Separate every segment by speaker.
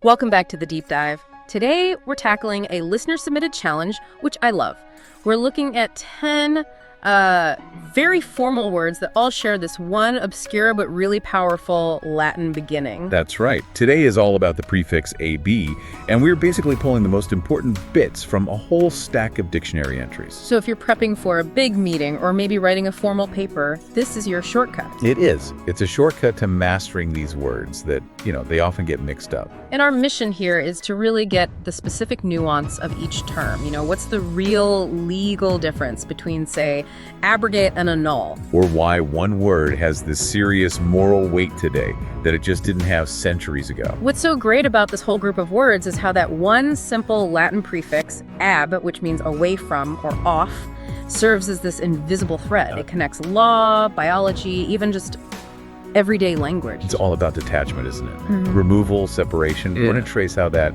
Speaker 1: Welcome back to The Deep Dive. Today, we're tackling a listener-submitted challenge, which I love. We're looking at 10 very formal words that all share this one obscure but really powerful Latin beginning.
Speaker 2: That's right. Today is all about the prefix AB, and we're basically pulling the most important bits from a whole stack of dictionary entries.
Speaker 1: So if you're prepping for a big meeting or maybe writing a formal paper, this is your shortcut.
Speaker 2: It is. It's a shortcut to mastering these words that, they often get mixed up.
Speaker 1: And our mission here is to really get the specific nuance of each term. What's the real legal difference between, say, abrogate and annul?
Speaker 2: Or why one word has this serious moral weight today that it just didn't have centuries ago.
Speaker 1: What's so great about this whole group of words is how that one simple Latin prefix, ab, which means away from or off, serves as this invisible thread. It connects law, biology, even just everyday language.
Speaker 2: It's all about detachment, isn't it?
Speaker 1: Mm-hmm.
Speaker 2: Removal, separation. We're going to trace how that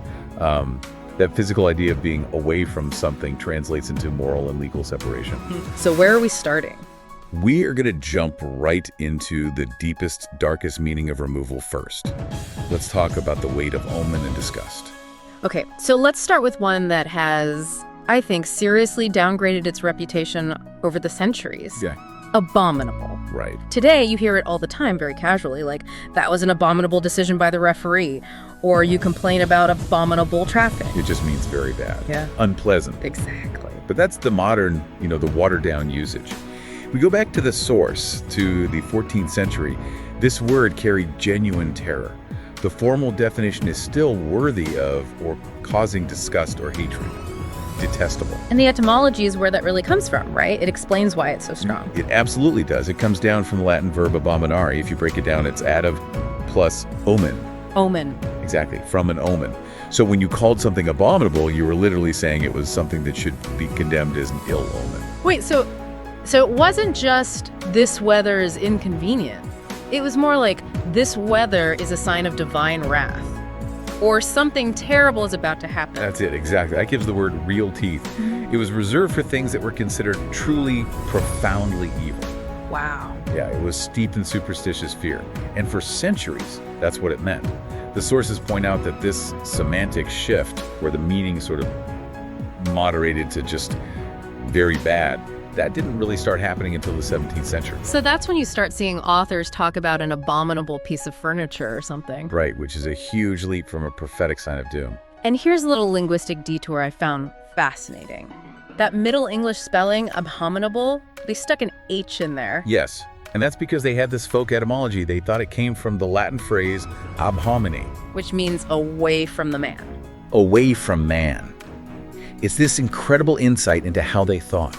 Speaker 2: physical idea of being away from something translates into moral and legal separation.
Speaker 1: So where are we starting?
Speaker 2: We are going to jump right into the deepest, darkest meaning of removal first. Let's talk about the weight of omen and disgust.
Speaker 1: Okay, so let's start with one that has, I think, seriously downgraded its reputation over the centuries.
Speaker 2: Yeah.
Speaker 1: Abominable.
Speaker 2: Right.
Speaker 1: Today, you hear it all the time very casually, like, that was an abominable decision by the referee, or you complain about abominable traffic.
Speaker 2: It just means very bad.
Speaker 1: Yeah.
Speaker 2: Unpleasant.
Speaker 1: Exactly.
Speaker 2: But that's the modern, the watered-down usage. We go back to the source, to the 14th century. This word carried genuine terror. The formal definition is still worthy of or causing disgust or hatred. Detestable.
Speaker 1: And the etymology is where that really comes from, right? It explains why it's so strong.
Speaker 2: It absolutely does. It comes down from the Latin verb abominare. If you break it down, it's additive plus omen.
Speaker 1: Omen.
Speaker 2: Exactly, from an omen. So when you called something abominable, you were literally saying it was something that should be condemned as an ill omen.
Speaker 1: Wait, so it wasn't just this weather is inconvenient. It was more like this weather is a sign of divine wrath. Or something terrible is about to happen.
Speaker 2: That's it, exactly. That gives the word real teeth. Mm-hmm. It was reserved for things that were considered truly, profoundly evil.
Speaker 1: Wow.
Speaker 2: Yeah, it was steeped in superstitious fear. And for centuries, that's what it meant. The sources point out that this semantic shift, where the meaning sort of moderated to just very bad, that didn't really start happening until the 17th century.
Speaker 1: So that's when you start seeing authors talk about an abominable piece of furniture or something.
Speaker 2: Right, which is a huge leap from a prophetic sign of doom.
Speaker 1: And here's a little linguistic detour I found fascinating. That Middle English spelling, abominable, they stuck an H in there.
Speaker 2: Yes, and that's because they had this folk etymology. They thought it came from the Latin phrase ab homine,
Speaker 1: which means away from the man.
Speaker 2: Away from man. It's this incredible insight into how they thought.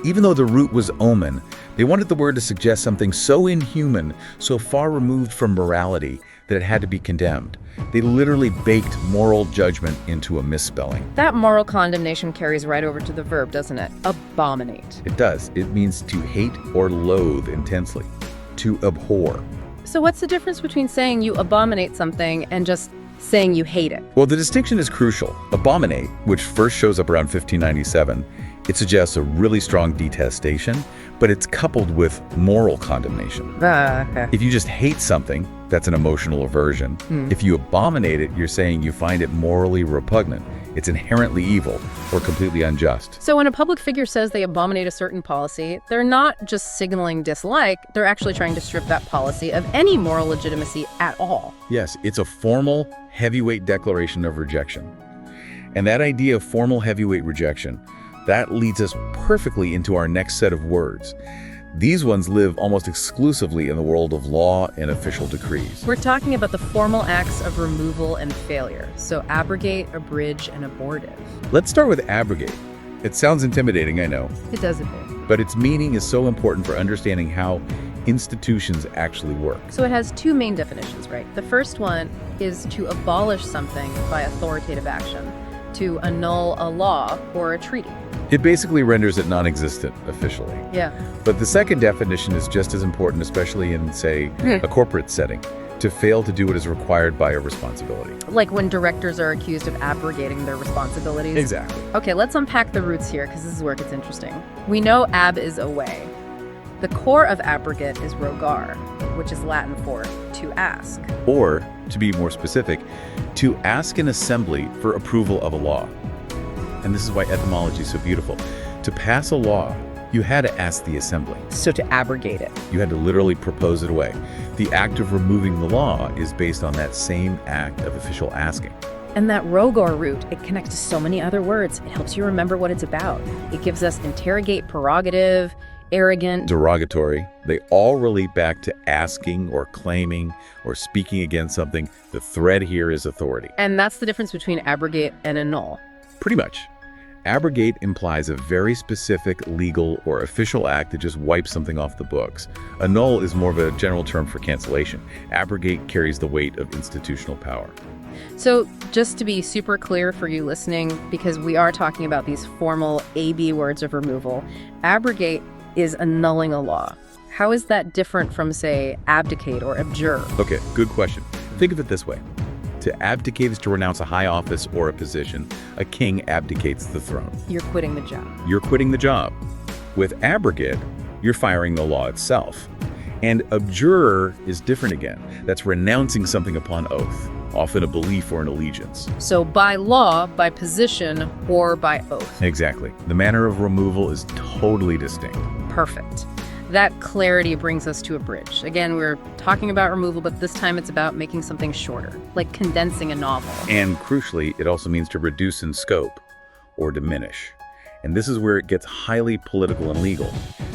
Speaker 2: Even though the root was omen, they wanted the word to suggest something so inhuman, so far removed from morality, that it had to be condemned. They literally baked moral judgment into a misspelling.
Speaker 1: That moral condemnation carries right over to the verb, doesn't it? Abominate.
Speaker 2: It does. It means to hate or loathe intensely, to abhor.
Speaker 1: So what's the difference between saying you abominate something and just saying you hate it?
Speaker 2: Well, the distinction is crucial. Abominate, which first shows up around 1597, it suggests a really strong detestation, but it's coupled with moral condemnation.
Speaker 1: Okay.
Speaker 2: If you just hate something, that's an emotional aversion. If you abominate it, you're saying you find it morally repugnant. It's inherently evil or completely unjust.
Speaker 1: So when a public figure says they abominate a certain policy, they're not just signaling dislike, they're actually trying to strip that policy of any moral legitimacy at all.
Speaker 2: Yes, it's a formal, heavyweight declaration of rejection. And that idea of formal, heavyweight rejection, that leads us perfectly into our next set of words. These ones live almost exclusively in the world of law and official decrees.
Speaker 1: We're talking about the formal acts of removal and failure. So abrogate, abridge, and abortive.
Speaker 2: Let's start with abrogate. It sounds intimidating, I know.
Speaker 1: It does a bit.
Speaker 2: But its meaning is so important for understanding how institutions actually work.
Speaker 1: So it has two main definitions, right? The first one is to abolish something by authoritative action, to annul a law or a treaty.
Speaker 2: It basically renders it non-existent officially.
Speaker 1: Yeah.
Speaker 2: But the second definition is just as important, especially in, say, a corporate setting, to fail to do what is required by a responsibility.
Speaker 1: Like when directors are accused of abrogating their responsibilities.
Speaker 2: Exactly.
Speaker 1: Okay, let's unpack the roots here, because this is where it gets interesting. We know ab is away. The core of abrogate is rogar, which is Latin for to ask.
Speaker 2: Or, to be more specific, to ask an assembly for approval of a law. And this is why etymology is so beautiful. To pass a law, you had to ask the assembly.
Speaker 1: So to abrogate it.
Speaker 2: You had to literally propose it away. The act of removing the law is based on that same act of official asking.
Speaker 1: And that rogar root, it connects to so many other words. It helps you remember what it's about. It gives us interrogate, prerogative, arrogant,
Speaker 2: derogatory. They all relate back to asking or claiming or speaking against something. The thread here is authority.
Speaker 1: And that's the difference between abrogate and annul.
Speaker 2: Pretty much. Abrogate implies a very specific legal or official act that just wipes something off the books. Annul is more of a general term for cancellation. Abrogate carries the weight of institutional power.
Speaker 1: So just to be super clear for you listening, because we are talking about these formal AB words of removal, abrogate is annulling a law. How is that different from, say, abdicate or abjure?
Speaker 2: Okay, good question. Think of it this way. To abdicate is to renounce a high office or a position. A king abdicates the throne.
Speaker 1: You're quitting the job.
Speaker 2: You're quitting the job. With abrogate, you're firing the law itself. And abjure is different again. That's renouncing something upon oath, often a belief or an allegiance.
Speaker 1: So by law, by position, or by oath.
Speaker 2: Exactly. The manner of removal is totally distinct.
Speaker 1: Perfect. That clarity brings us to a bridge. Again, we're talking about removal, but this time it's about making something shorter, like condensing a novel.
Speaker 2: And crucially, it also means to reduce in scope or diminish. And this is where it gets highly political and legal.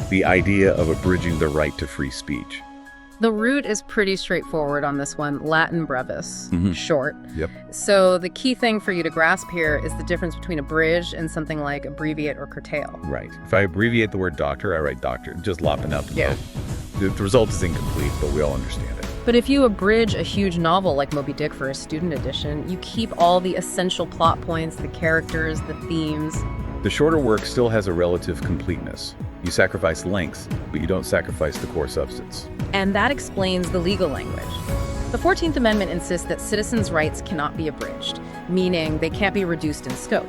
Speaker 2: The idea of abridging the right to free speech.
Speaker 1: The root is pretty straightforward on this one, Latin brevis, short.
Speaker 2: Yep.
Speaker 1: So the key thing for you to grasp here is the difference between abridge and something like abbreviate or curtail.
Speaker 2: Right. If I abbreviate the word doctor, I write doctor, just lopping out the mouth. The result is incomplete, but we all understand it.
Speaker 1: But if you abridge a huge novel like Moby Dick for a student edition, you keep all the essential plot points, the characters, the themes.
Speaker 2: The shorter work still has a relative completeness. You sacrifice length, but you don't sacrifice the core substance.
Speaker 1: And that explains the legal language. The 14th Amendment insists that citizens' rights cannot be abridged, meaning they can't be reduced in scope.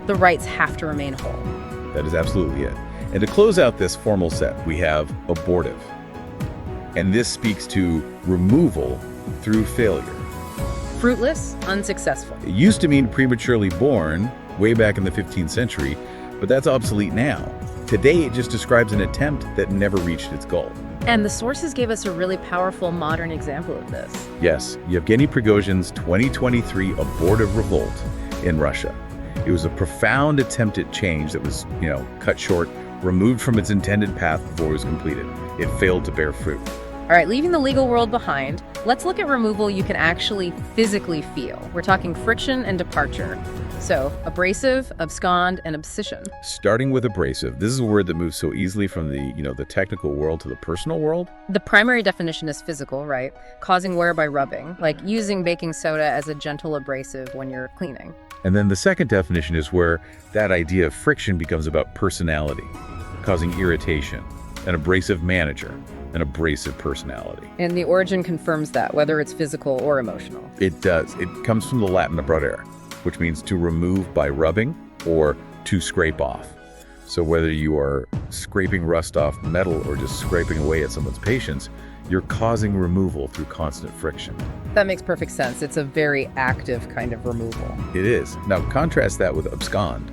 Speaker 1: The rights have to remain whole.
Speaker 2: That is absolutely it. And to close out this formal set, we have abortive. And this speaks to removal through failure.
Speaker 1: Fruitless, unsuccessful.
Speaker 2: It used to mean prematurely born, way back in the 15th century, but that's obsolete now. Today, it just describes an attempt that never reached its goal.
Speaker 1: And the sources gave us a really powerful modern example of this.
Speaker 2: Yes, Yevgeny Prigozhin's 2023 abortive revolt in Russia. It was a profound attempt at change that was, cut short, removed from its intended path before it was completed. It failed to bear fruit.
Speaker 1: All right, leaving the legal world behind, let's look at removal you can actually physically feel. We're talking friction and departure. So, abrasive, abscond, and abscission.
Speaker 2: Starting with abrasive, this is a word that moves so easily from the technical world to the personal world.
Speaker 1: The primary definition is physical, right? Causing wear by rubbing, like using baking soda as a gentle abrasive when you're cleaning.
Speaker 2: And then the second definition is where that idea of friction becomes about personality, causing irritation, an abrasive manager, an abrasive personality.
Speaker 1: And the origin confirms that, whether it's physical or emotional.
Speaker 2: It does. It comes from the Latin abradere, which means to remove by rubbing or to scrape off. So whether you are scraping rust off metal or just scraping away at someone's patience, you're causing removal through constant friction.
Speaker 1: That makes perfect sense. It's a very active kind of removal.
Speaker 2: It is. Now contrast that with abscond.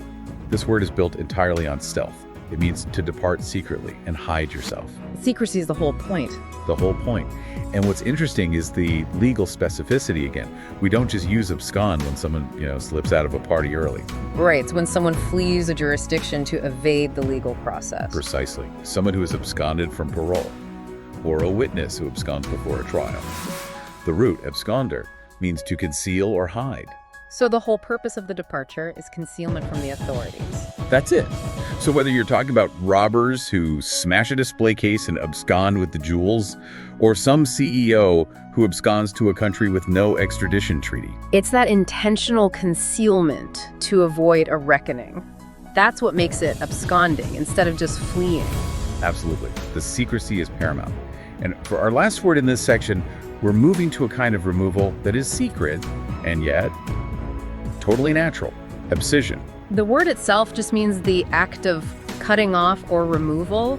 Speaker 2: This word is built entirely on stealth. It means to depart secretly and hide yourself.
Speaker 1: Secrecy is the whole point.
Speaker 2: The whole point. And what's interesting is the legal specificity again. We don't just use abscond when someone, slips out of a party early.
Speaker 1: Right, it's when someone flees a jurisdiction to evade the legal process.
Speaker 2: Precisely. Someone who is absconded from parole, or a witness who absconds before a trial. The root, absconder, means to conceal or hide.
Speaker 1: So the whole purpose of the departure is concealment from the authorities.
Speaker 2: That's it. So whether you're talking about robbers who smash a display case and abscond with the jewels, or some CEO who absconds to a country with no extradition treaty.
Speaker 1: It's that intentional concealment to avoid a reckoning. That's what makes it absconding instead of just fleeing.
Speaker 2: Absolutely. The secrecy is paramount. And for our last word in this section, we're moving to a kind of removal that is secret and yet totally natural. Abscission.
Speaker 1: The word itself just means the act of cutting off or removal,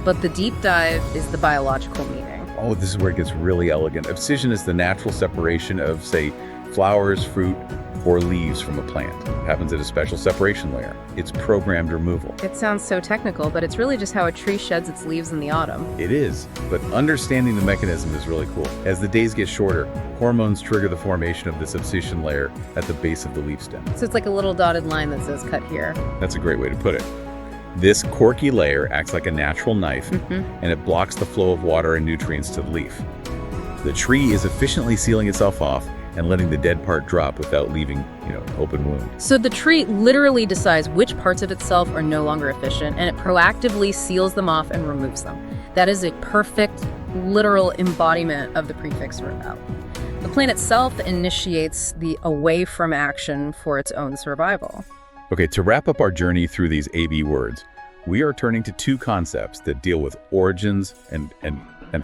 Speaker 1: But the deep dive is the biological meaning.
Speaker 2: Oh, this is where it gets really elegant. Abscission is the natural separation of, say, flowers, fruit, or leaves from a plant. It happens at a special separation layer. It's programmed removal.
Speaker 1: It sounds so technical, but it's really just how a tree sheds its leaves in the autumn.
Speaker 2: It is, but understanding the mechanism is really cool. As the days get shorter, hormones trigger the formation of this abscission layer at the base of the leaf stem.
Speaker 1: So it's like a little dotted line that says cut here.
Speaker 2: That's a great way to put it. This corky layer acts like a natural knife, and it blocks the flow of water and nutrients to the leaf. The tree is efficiently sealing itself off and letting the dead part drop without leaving, an open wound.
Speaker 1: So the tree literally decides which parts of itself are no longer efficient, and it proactively seals them off and removes them. That is a perfect, literal embodiment of the prefix verb out. The plant itself initiates the away from action for its own survival.
Speaker 2: Okay, to wrap up our journey through these AB words, we are turning to two concepts that deal with origins and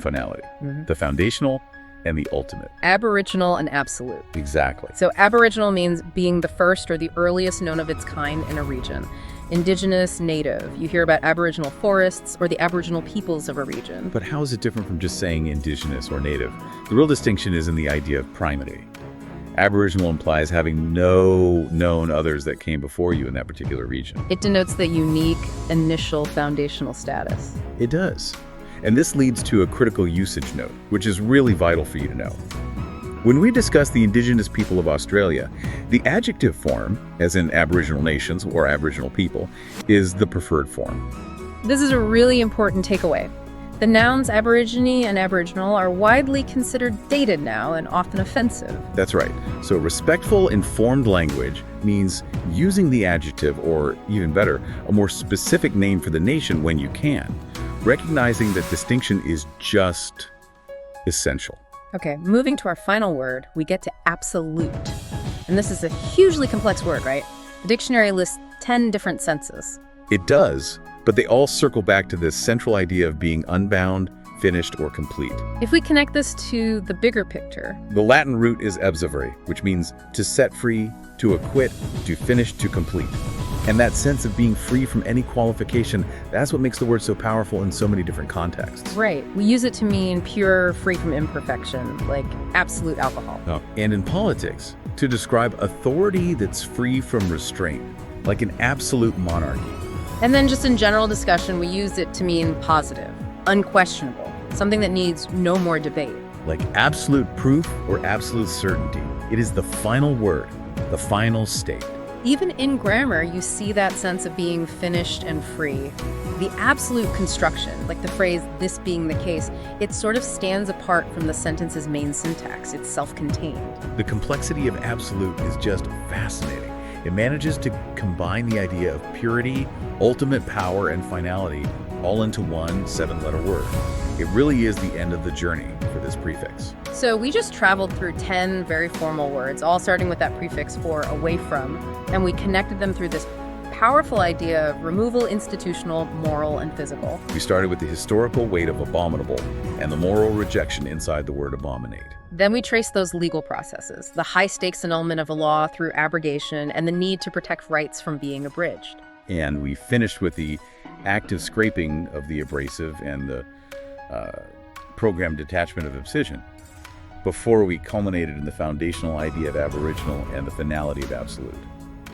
Speaker 2: finality. The foundational and the ultimate.
Speaker 1: Aboriginal and absolute.
Speaker 2: Exactly.
Speaker 1: So Aboriginal means being the first or the earliest known of its kind in a region. Indigenous, native. You hear about Aboriginal forests or the Aboriginal peoples of a region.
Speaker 2: But how is it different from just saying indigenous or native? The real distinction is in the idea of primary. Aboriginal implies having no known others that came before you in that particular region.
Speaker 1: It denotes the unique initial foundational status.
Speaker 2: It does. And this leads to a critical usage note, which is really vital for you to know. When we discuss the indigenous people of Australia, the adjective form, as in Aboriginal nations or Aboriginal people, is the preferred form.
Speaker 1: This is a really important takeaway. The nouns Aborigine and Aboriginal are widely considered dated now and often offensive.
Speaker 2: That's right. So respectful, informed language means using the adjective, or even better, a more specific name for the nation when you can. Recognizing that distinction is just essential.
Speaker 1: Okay, moving to our final word, we get to absolute. And this is a hugely complex word, right? The dictionary lists 10 different senses.
Speaker 2: It does, but they all circle back to this central idea of being unbound, finished, or complete.
Speaker 1: If we connect this to the bigger picture,
Speaker 2: the Latin root is abscivere, which means to set free, to acquit, to finish, to complete. And that sense of being free from any qualification, that's what makes the word so powerful in so many different contexts.
Speaker 1: Right. We use it to mean pure, free from imperfection, like absolute alcohol.
Speaker 2: And in politics, to describe authority that's free from restraint, like an absolute monarchy.
Speaker 1: And then just in general discussion, we use it to mean positive, unquestionable, something that needs no more debate.
Speaker 2: Like absolute proof or absolute certainty. It is the final word, the final state.
Speaker 1: Even in grammar, you see that sense of being finished and free. The absolute construction, like the phrase, this being the case, it sort of stands apart from the sentence's main syntax. It's self-contained.
Speaker 2: The complexity of absolute is just fascinating. It manages to combine the idea of purity, ultimate power, and finality all into one 7-letter word. It really is the end of the journey for this prefix.
Speaker 1: So we just traveled through 10 very formal words, all starting with that prefix for away from, and we connected them through this powerful idea of removal, institutional, moral, and physical.
Speaker 2: We started with the historical weight of abominable and the moral rejection inside the word abominate.
Speaker 1: Then we traced those legal processes, the high-stakes annulment of a law through abrogation and the need to protect rights from being abridged.
Speaker 2: And we finished with the active scraping of the abrasive and the programmed detachment of abscission, before we culminated in the foundational idea of aboriginal and the finality of absolute.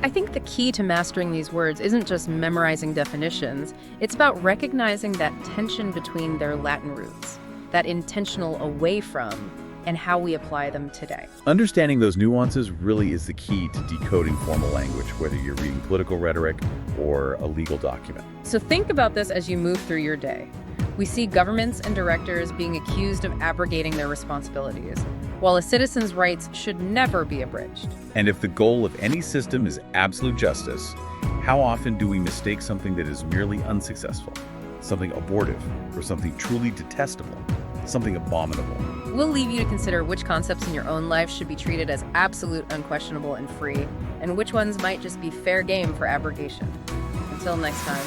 Speaker 1: I think the key to mastering these words isn't just memorizing definitions, it's about recognizing that tension between their Latin roots, that intentional away from, and how we apply them today.
Speaker 2: Understanding those nuances really is the key to decoding formal language, whether you're reading political rhetoric or a legal document.
Speaker 1: So think about this as you move through your day. We see governments and directors being accused of abrogating their responsibilities, while a citizen's rights should never be abridged.
Speaker 2: And if the goal of any system is absolute justice, how often do we mistake something that is merely unsuccessful, something abortive, or something truly detestable, something abominable?
Speaker 1: We'll leave you to consider which concepts in your own life should be treated as absolute, unquestionable, and free, and which ones might just be fair game for abrogation. Until next time.